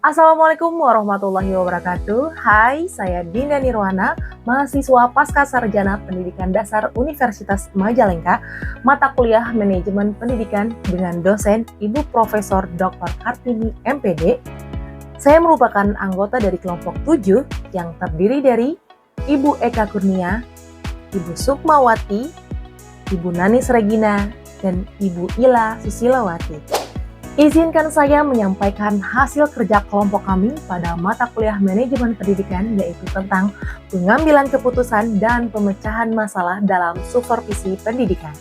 Assalamualaikum warahmatullahi wabarakatuh. Hai, saya Dinda Nirwana, mahasiswa Pasca Sarjana Pendidikan Dasar Universitas Majalengka, mata kuliah Manajemen Pendidikan dengan dosen Ibu Profesor Dr. Kartini MPD. Saya merupakan anggota dari kelompok 7 yang terdiri dari Ibu Eka Kurnia, Ibu Sukmawati, Ibu Nanis Regina, dan Ibu Ila Susilawati. Izinkan saya menyampaikan hasil kerja kelompok kami pada mata kuliah Manajemen Pendidikan, yaitu tentang pengambilan keputusan dan pemecahan masalah dalam supervisi pendidikan.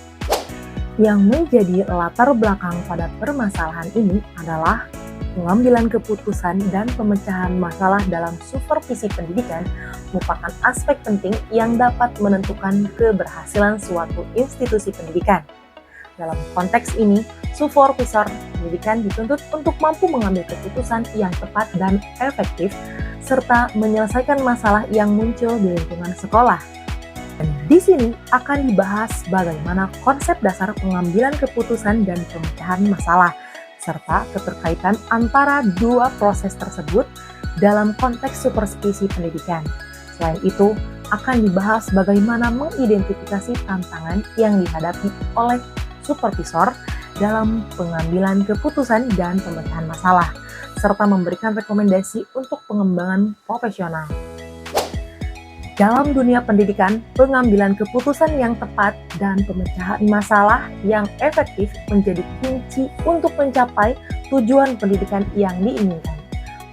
Yang menjadi latar belakang pada permasalahan ini adalah pengambilan keputusan dan pemecahan masalah dalam supervisi pendidikan merupakan aspek penting yang dapat menentukan keberhasilan suatu institusi pendidikan. Dalam konteks ini, supervisor pendidikan dituntut untuk mampu mengambil keputusan yang tepat dan efektif, serta menyelesaikan masalah yang muncul di lingkungan sekolah. Dan di sini akan dibahas bagaimana konsep dasar pengambilan keputusan dan pemecahan masalah, serta keterkaitan antara dua proses tersebut dalam konteks supervisi pendidikan. Selain itu, akan dibahas bagaimana mengidentifikasi tantangan yang dihadapi oleh supervisor dalam pengambilan keputusan dan pemecahan masalah, serta memberikan rekomendasi untuk pengembangan profesional. Dalam dunia pendidikan, pengambilan keputusan yang tepat dan pemecahan masalah yang efektif menjadi kunci untuk mencapai tujuan pendidikan yang diinginkan,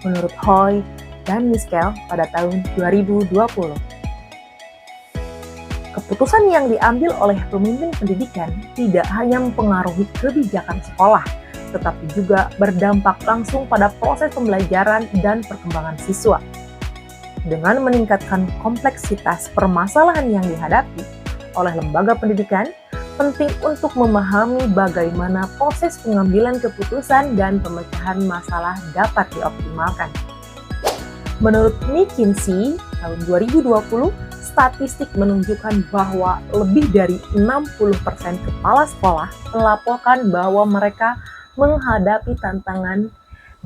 menurut Hoy dan Miskel pada tahun 2020. Keputusan yang diambil oleh pemimpin pendidikan tidak hanya mempengaruhi kebijakan sekolah, tetapi juga berdampak langsung pada proses pembelajaran dan perkembangan siswa. Dengan meningkatkan kompleksitas permasalahan yang dihadapi oleh lembaga pendidikan, penting untuk memahami bagaimana proses pengambilan keputusan dan pemecahan masalah dapat dioptimalkan. Menurut McKinsey, tahun 2020, statistik menunjukkan bahwa lebih dari 60% kepala sekolah melaporkan bahwa mereka menghadapi tantangan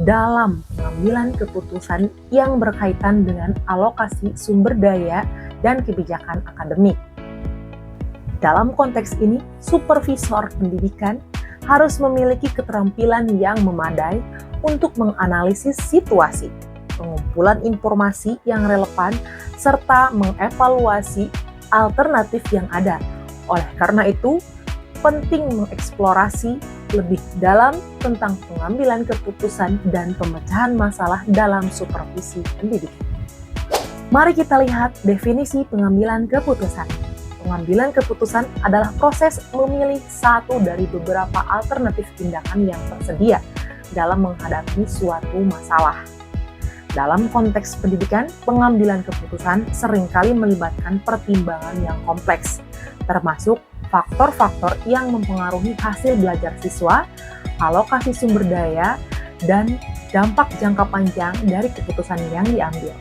dalam pengambilan keputusan yang berkaitan dengan alokasi sumber daya dan kebijakan akademik. Dalam konteks ini, supervisor pendidikan harus memiliki keterampilan yang memadai untuk menganalisis situasi, pengumpulan informasi yang relevan, serta mengevaluasi alternatif yang ada. Oleh karena itu, penting mengeksplorasi lebih dalam tentang pengambilan keputusan dan pemecahan masalah dalam supervisi pendidikan. Mari kita lihat definisi pengambilan keputusan. Pengambilan keputusan adalah proses memilih satu dari beberapa alternatif tindakan yang tersedia dalam menghadapi suatu masalah. Dalam konteks pendidikan, pengambilan keputusan seringkali melibatkan pertimbangan yang kompleks, termasuk faktor-faktor yang mempengaruhi hasil belajar siswa, alokasi sumber daya, dan dampak jangka panjang dari keputusan yang diambil.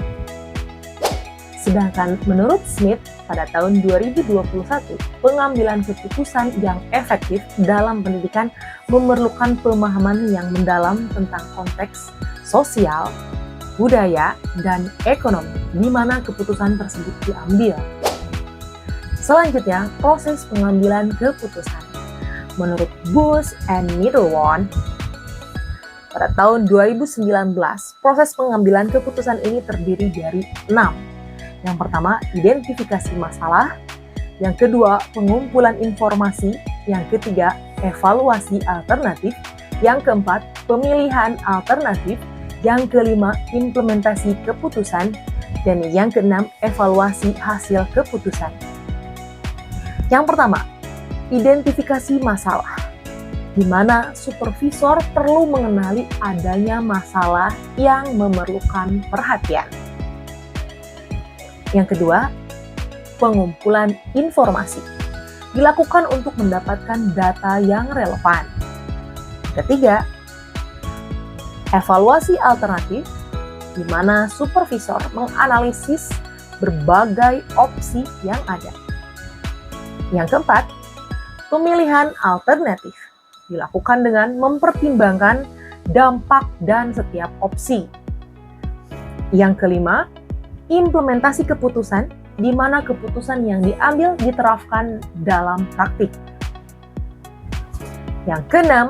Sedangkan menurut Smith, pada tahun 2021, pengambilan keputusan yang efektif dalam pendidikan memerlukan pemahaman yang mendalam tentang konteks sosial, budaya, dan ekonomi di mana keputusan tersebut diambil. Selanjutnya, proses pengambilan keputusan. Menurut Bush and Middleton, pada tahun 2019, proses pengambilan keputusan ini terdiri dari 6. Yang pertama, identifikasi masalah. Yang kedua, pengumpulan informasi. Yang ketiga, evaluasi alternatif. Yang keempat, pemilihan alternatif. Yang kelima, implementasi keputusan. Dan yang keenam, evaluasi hasil keputusan. Yang pertama, identifikasi masalah, di mana supervisor perlu mengenali adanya masalah yang memerlukan perhatian. Yang kedua, pengumpulan informasi, dilakukan untuk mendapatkan data yang relevan. Ketiga, evaluasi alternatif, di mana supervisor menganalisis berbagai opsi yang ada. Yang keempat, pemilihan alternatif, dilakukan dengan mempertimbangkan dampak dan setiap opsi. Yang kelima, implementasi keputusan, di mana keputusan yang diambil diterapkan dalam praktik. Yang keenam,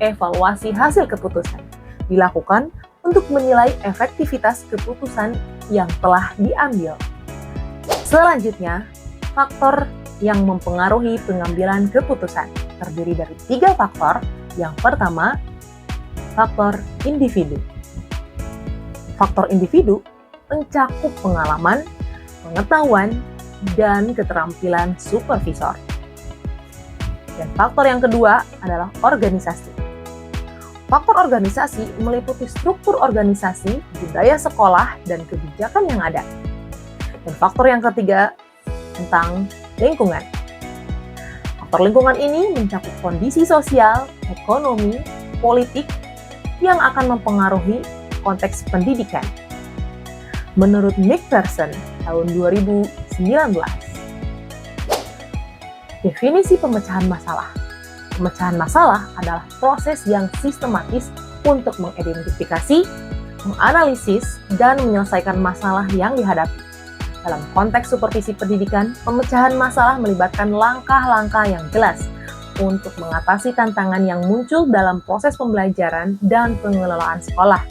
evaluasi hasil keputusan dilakukan untuk menilai efektivitas keputusan yang telah diambil. Selanjutnya, faktor yang mempengaruhi pengambilan keputusan terdiri dari 3 faktor. Yang pertama, faktor individu. Faktor individu mencakup pengalaman, pengetahuan, dan keterampilan supervisor. Dan faktor yang kedua adalah organisasi. Faktor organisasi meliputi struktur organisasi, budaya sekolah, dan kebijakan yang ada. Dan faktor yang ketiga tentang lingkungan. Faktor lingkungan ini mencakup kondisi sosial, ekonomi, politik yang akan mempengaruhi konteks pendidikan. Menurut McPherson tahun 2019, definisi pemecahan masalah. Pemecahan masalah adalah proses yang sistematis untuk mengidentifikasi, menganalisis, dan menyelesaikan masalah yang dihadapi. Dalam konteks supervisi pendidikan, pemecahan masalah melibatkan langkah-langkah yang jelas untuk mengatasi tantangan yang muncul dalam proses pembelajaran dan pengelolaan sekolah.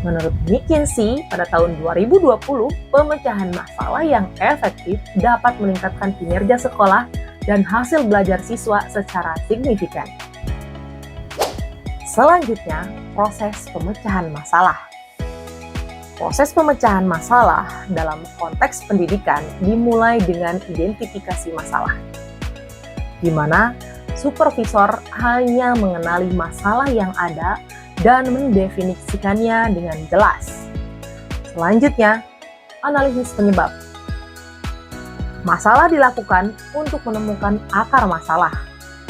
Menurut McKinsey, pada tahun 2020, pemecahan masalah yang efektif dapat meningkatkan kinerja sekolah dan hasil belajar siswa secara signifikan. Selanjutnya, proses pemecahan masalah. Proses pemecahan masalah dalam konteks pendidikan dimulai dengan identifikasi masalah, di mana supervisor hanya mengenali masalah yang ada dan mendefinisikannya dengan jelas. Selanjutnya, analisis penyebab. Masalah dilakukan untuk menemukan akar masalah.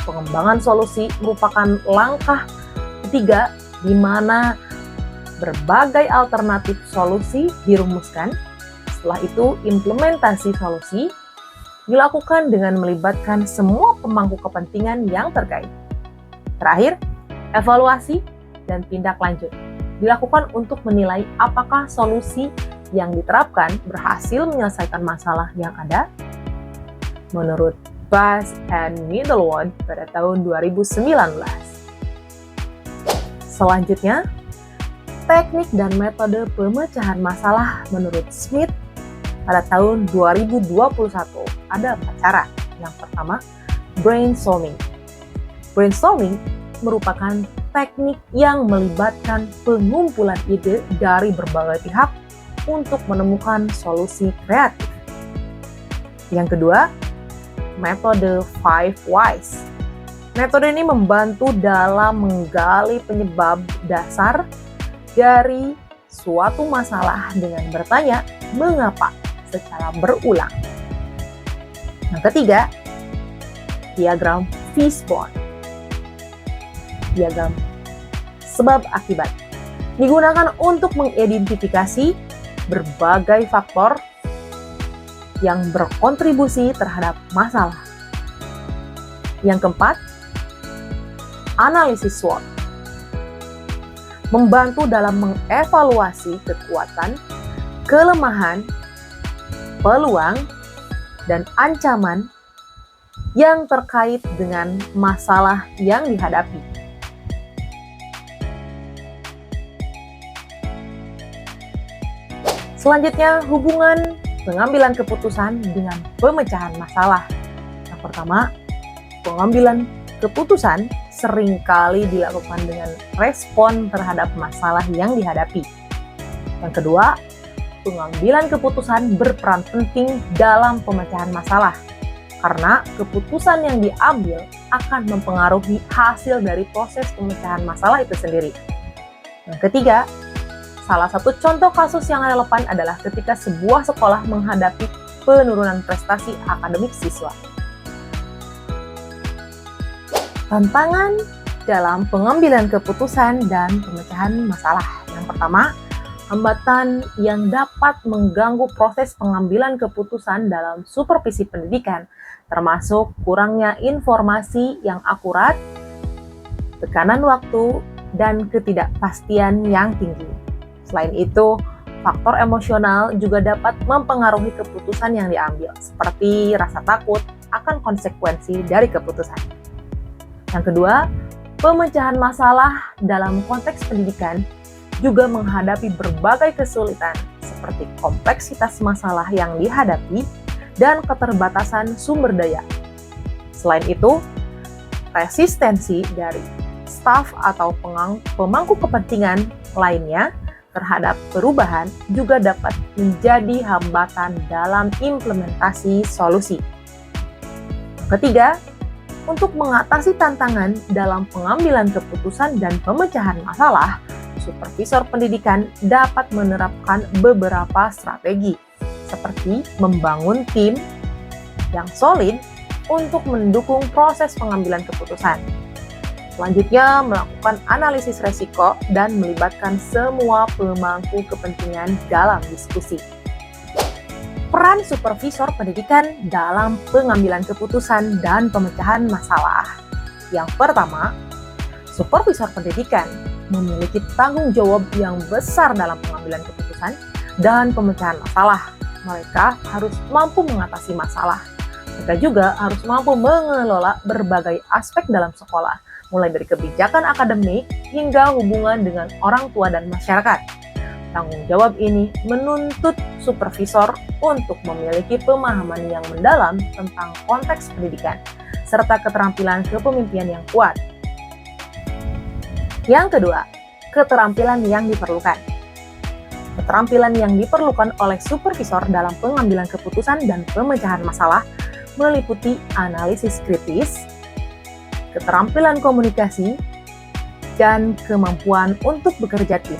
Pengembangan solusi merupakan langkah ketiga di mana berbagai alternatif solusi dirumuskan. Setelah itu, implementasi solusi dilakukan dengan melibatkan semua pemangku kepentingan yang terkait. Terakhir, evaluasi dan tindak lanjut dilakukan untuk menilai apakah solusi yang diterapkan berhasil menyelesaikan masalah yang ada. Menurut Bass and Middlewood pada tahun 2019. Selanjutnya, teknik dan metode pemecahan masalah menurut Smith pada tahun 2021 ada 4 cara. Yang pertama, brainstorming. Brainstorming merupakan teknik yang melibatkan pengumpulan ide dari berbagai pihak untuk menemukan solusi kreatif. Yang kedua, metode 5 Whys. Metode ini membantu dalam menggali penyebab dasar dari suatu masalah dengan bertanya mengapa secara berulang. Yang ketiga, diagram fishbone. Diagram sebab akibat digunakan untuk mengidentifikasi berbagai faktor yang berkontribusi terhadap masalah. Yang keempat, analisis SWOT. Membantu dalam mengevaluasi kekuatan, kelemahan, peluang, dan ancaman yang terkait dengan masalah yang dihadapi. Selanjutnya, hubungan pengambilan keputusan dengan pemecahan masalah. Yang pertama, pengambilan keputusan seringkali dilakukan dengan respon terhadap masalah yang dihadapi. Yang kedua, pengambilan keputusan berperan penting dalam pemecahan masalah, karena keputusan yang diambil akan mempengaruhi hasil dari proses pemecahan masalah itu sendiri. Yang ketiga, salah satu contoh kasus yang relevan adalah ketika sebuah sekolah menghadapi penurunan prestasi akademik siswa. Tantangan dalam pengambilan keputusan dan pemecahan masalah. Yang pertama, hambatan yang dapat mengganggu proses pengambilan keputusan dalam supervisi pendidikan, termasuk kurangnya informasi yang akurat, tekanan waktu, dan ketidakpastian yang tinggi. Selain itu, faktor emosional juga dapat mempengaruhi keputusan yang diambil, seperti rasa takut akan konsekuensi dari keputusan. Yang kedua, pemecahan masalah dalam konteks pendidikan juga menghadapi berbagai kesulitan seperti kompleksitas masalah yang dihadapi dan keterbatasan sumber daya. Selain itu, resistensi dari staf atau pemangku kepentingan lainnya terhadap perubahan juga dapat menjadi hambatan dalam implementasi solusi. Ketiga, untuk mengatasi tantangan dalam pengambilan keputusan dan pemecahan masalah, supervisor pendidikan dapat menerapkan beberapa strategi, seperti membangun tim yang solid untuk mendukung proses pengambilan keputusan. Selanjutnya, melakukan analisis resiko dan melibatkan semua pemangku kepentingan dalam diskusi. Peran supervisor pendidikan dalam pengambilan keputusan dan pemecahan masalah. Yang pertama, supervisor pendidikan memiliki tanggung jawab yang besar dalam pengambilan keputusan dan pemecahan masalah. Mereka harus mampu mengatasi masalah. Mereka juga harus mampu mengelola berbagai aspek dalam sekolah, mulai dari kebijakan akademik hingga hubungan dengan orang tua dan masyarakat. Tanggung jawab ini menuntut supervisor untuk memiliki pemahaman yang mendalam tentang konteks pendidikan, serta keterampilan kepemimpinan yang kuat. Yang kedua, keterampilan yang diperlukan. Keterampilan yang diperlukan oleh supervisor dalam pengambilan keputusan dan pemecahan masalah meliputi analisis kritis, keterampilan komunikasi, dan kemampuan untuk bekerja tim.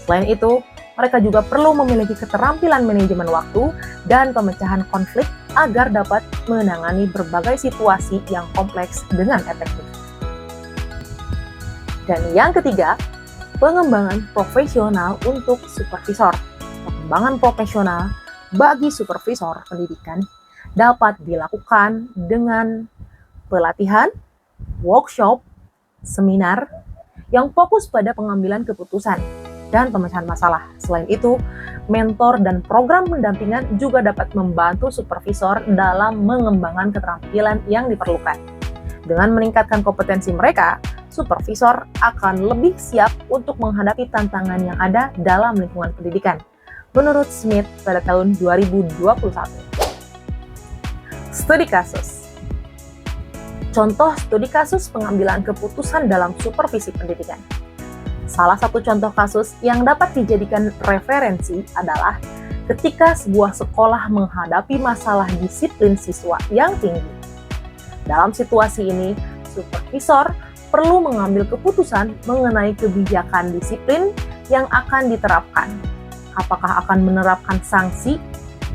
Selain itu, mereka juga perlu memiliki keterampilan manajemen waktu dan pemecahan konflik agar dapat menangani berbagai situasi yang kompleks dengan efektif. Dan yang ketiga, pengembangan profesional untuk supervisor. Pengembangan profesional bagi supervisor pendidikan dapat dilakukan dengan pelatihan, workshop, seminar yang fokus pada pengambilan keputusan dan pemecahan masalah. Selain itu, mentor dan program pendampingan juga dapat membantu supervisor dalam mengembangkan keterampilan yang diperlukan. Dengan meningkatkan kompetensi mereka, supervisor akan lebih siap untuk menghadapi tantangan yang ada dalam lingkungan pendidikan, menurut Smith pada tahun 2021. Studi kasus. Contoh studi kasus pengambilan keputusan dalam supervisi pendidikan. Salah satu contoh kasus yang dapat dijadikan referensi adalah ketika sebuah sekolah menghadapi masalah disiplin siswa yang tinggi. Dalam situasi ini, supervisor perlu mengambil keputusan mengenai kebijakan disiplin yang akan diterapkan. Apakah akan menerapkan sanksi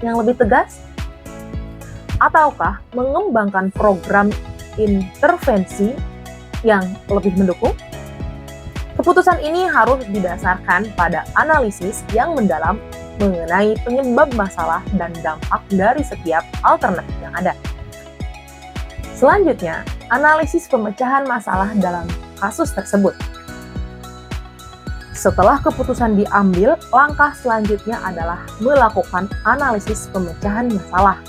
yang lebih tegas? Ataukah mengembangkan program intervensi yang lebih mendukung? Keputusan ini harus didasarkan pada analisis yang mendalam mengenai penyebab masalah dan dampak dari setiap alternatif yang ada. Selanjutnya, analisis pemecahan masalah dalam kasus tersebut. Setelah keputusan diambil, langkah selanjutnya adalah melakukan analisis pemecahan masalah.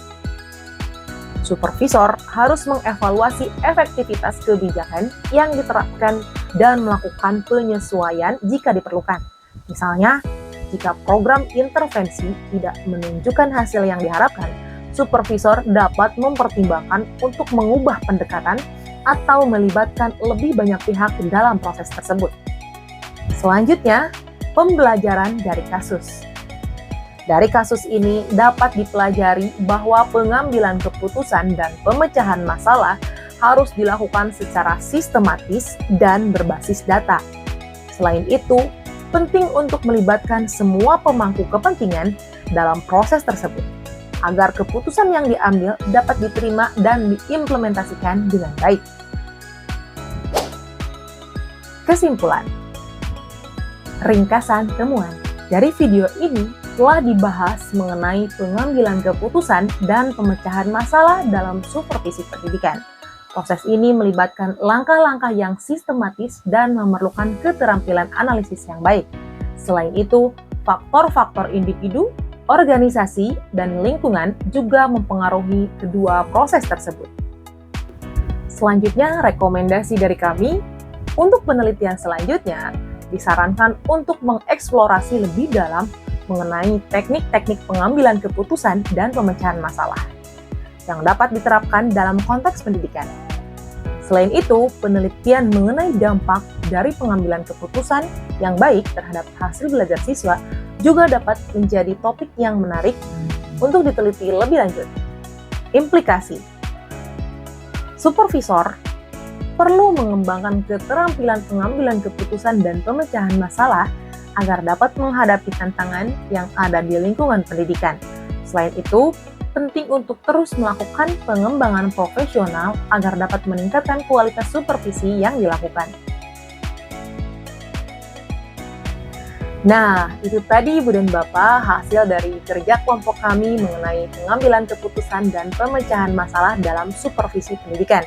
Supervisor harus mengevaluasi efektivitas kebijakan yang diterapkan dan melakukan penyesuaian jika diperlukan. Misalnya, jika program intervensi tidak menunjukkan hasil yang diharapkan, supervisor dapat mempertimbangkan untuk mengubah pendekatan atau melibatkan lebih banyak pihak dalam proses tersebut. Selanjutnya, pembelajaran dari kasus. Dari kasus ini dapat dipelajari bahwa pengambilan keputusan dan pemecahan masalah harus dilakukan secara sistematis dan berbasis data. Selain itu, penting untuk melibatkan semua pemangku kepentingan dalam proses tersebut, agar keputusan yang diambil dapat diterima dan diimplementasikan dengan baik. Kesimpulan. Ringkasan temuan. Dari video ini telah dibahas mengenai pengambilan keputusan dan pemecahan masalah dalam supervisi pendidikan. Proses ini melibatkan langkah-langkah yang sistematis dan memerlukan keterampilan analisis yang baik, Selain itu, faktor-faktor individu, organisasi, dan lingkungan juga mempengaruhi kedua proses tersebut. Selanjutnya, rekomendasi dari kami, untuk penelitian selanjutnya, disarankan untuk mengeksplorasi lebih dalam mengenai teknik-teknik pengambilan keputusan dan pemecahan masalah yang dapat diterapkan dalam konteks pendidikan. Selain itu, penelitian mengenai dampak dari pengambilan keputusan yang baik terhadap hasil belajar siswa juga dapat menjadi topik yang menarik untuk diteliti lebih lanjut. Implikasi. Supervisor perlu mengembangkan keterampilan pengambilan keputusan dan pemecahan masalah agar dapat menghadapi tantangan yang ada di lingkungan pendidikan. Selain itu, penting untuk terus melakukan pengembangan profesional agar dapat meningkatkan kualitas supervisi yang dilakukan. Nah, itu tadi Ibu dan Bapak hasil dari kerja kelompok kami mengenai pengambilan keputusan dan pemecahan masalah dalam supervisi pendidikan.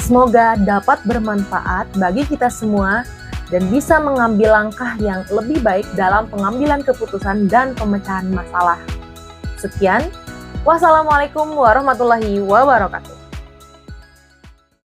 Semoga dapat bermanfaat bagi kita semua dan bisa mengambil langkah yang lebih baik dalam pengambilan keputusan dan pemecahan masalah. Sekian. Wassalamualaikum warahmatullahi wabarakatuh.